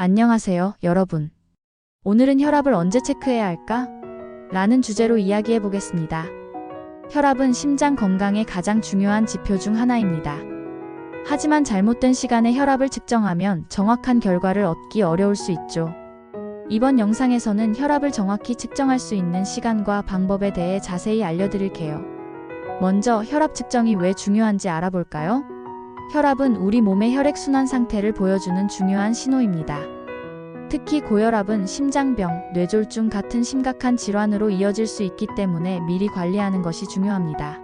안녕하세요, 여러분. 오늘은 혈압을 언제 체크해야 할까? 라는 주제로 이야기해 보겠습니다. 혈압은 심장 건강의 가장 중요한 지표 중 하나입니다. 하지만 잘못된 시간에 혈압을 측정하면 정확한 결과를 얻기 어려울 수 있죠. 이번 영상에서는 혈압을 정확히 측정할 수 있는 시간과 방법에 대해 자세히 알려드릴게요. 먼저 혈압 측정이 왜 중요한지 알아볼까요? 혈압은 우리 몸의 혈액순환 상태를 보여주는 중요한 신호입니다. 특히 고혈압은 심장병, 뇌졸중 같은 심각한 질환으로 이어질 수 있기 때문에 미리 관리하는 것이 중요합니다.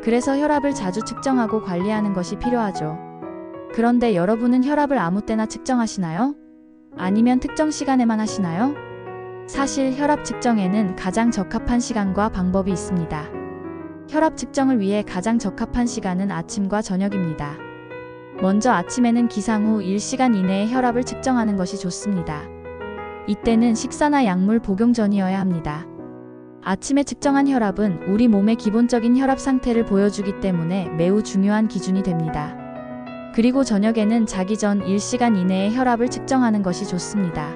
그래서 혈압을 자주 측정하고 관리하는 것이 필요하죠. 그런데 여러분은 혈압을 아무 때나 측정하시나요? 아니면 특정 시간에만 하시나요? 사실 혈압 측정에는 가장 적합한 시간과 방법이 있습니다. 혈압 측정을 위해 가장 적합한 시간은 아침과 저녁입니다. 먼저 아침에는 기상 후 1시간 이내에 혈압을 측정하는 것이 좋습니다. 이때는 식사나 약물 복용 전이어야 합니다. 아침에 측정한 혈압은 우리 몸의 기본적인 혈압 상태를 보여주기 때문에 매우 중요한 기준이 됩니다. 그리고 저녁에는 자기 전 1시간 이내에 혈압을 측정하는 것이 좋습니다.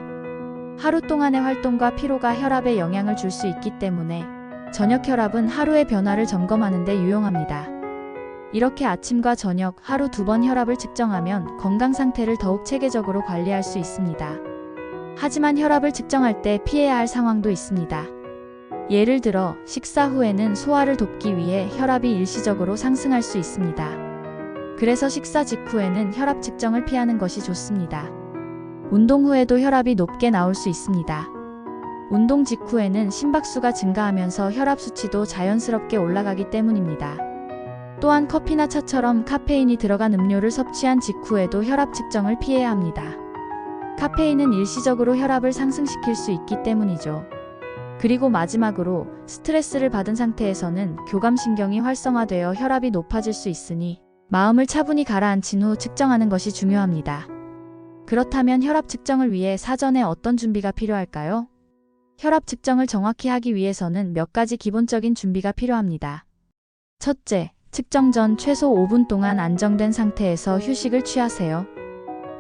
하루 동안의 활동과 피로가 혈압에 영향을 줄 수 있기 때문에 저녁 혈압은 하루의 변화를 점검하는 데 유용합니다. 이렇게 아침과 저녁 하루 2번 혈압을 측정하면 건강 상태를 더욱 체계적으로 관리할 수 있습니다. 하지만 혈압을 측정할 때 피해야 할 상황도 있습니다. 예를 들어 식사 후에는 소화를 돕기 위해 혈압이 일시적으로 상승할 수 있습니다. 그래서 식사 직후에는 혈압 측정을 피하는 것이 좋습니다. 운동 후에도 혈압이 높게 나올 수 있습니다. 운동 직후에는 심박수가 증가하면서 혈압 수치도 자연스럽게 올라가기 때문입니다. 또한 커피나 차처럼 카페인이 들어간 음료를 섭취한 직후에도 혈압 측정을 피해야 합니다. 카페인은 일시적으로 혈압을 상승시킬 수 있기 때문이죠. 그리고 마지막으로 스트레스를 받은 상태에서는 교감신경이 활성화되어 혈압이 높아질 수 있으니 마음을 차분히 가라앉힌 후 측정하는 것이 중요합니다. 그렇다면 혈압 측정을 위해 사전에 어떤 준비가 필요할까요? 혈압 측정을 정확히 하기 위해서는 몇 가지 기본적인 준비가 필요합니다. 첫째, 측정 전 최소 5분 동안 안정된 상태에서 휴식을 취하세요.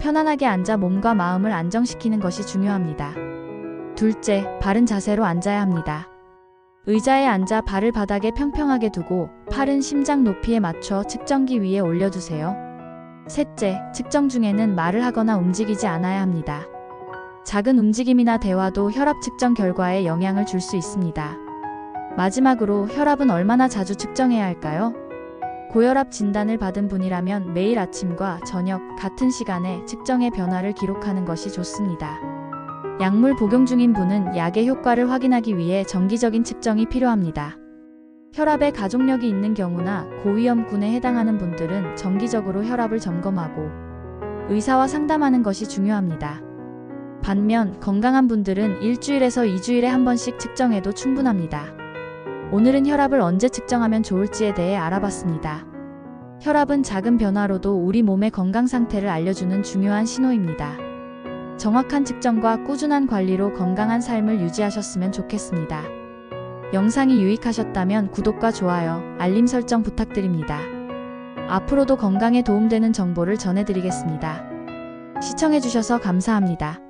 편안하게 앉아 몸과 마음을 안정시키는 것이 중요합니다. 둘째, 바른 자세로 앉아야 합니다. 의자에 앉아 발을 바닥에 평평하게 두고 팔은 심장 높이에 맞춰 측정기 위에 올려두세요. 셋째, 측정 중에는 말을 하거나 움직이지 않아야 합니다. 작은 움직임이나 대화도 혈압 측정 결과에 영향을 줄 수 있습니다. 마지막으로 혈압은 얼마나 자주 측정해야 할까요? 고혈압 진단을 받은 분이라면 매일 아침과 저녁 같은 시간에 측정의 변화를 기록하는 것이 좋습니다. 약물 복용 중인 분은 약의 효과를 확인하기 위해 정기적인 측정이 필요합니다. 혈압에 가족력이 있는 경우나 고위험군에 해당하는 분들은 정기적으로 혈압을 점검하고 의사와 상담하는 것이 중요합니다. 반면 건강한 분들은 일주일에서 2주일에 한 번씩 측정해도 충분합니다. 오늘은 혈압을 언제 측정하면 좋을지에 대해 알아봤습니다. 혈압은 작은 변화로도 우리 몸의 건강 상태를 알려주는 중요한 신호입니다. 정확한 측정과 꾸준한 관리로 건강한 삶을 유지하셨으면 좋겠습니다. 영상이 유익하셨다면 구독과 좋아요, 알림 설정 부탁드립니다. 앞으로도 건강에 도움되는 정보를 전해드리겠습니다. 시청해주셔서 감사합니다.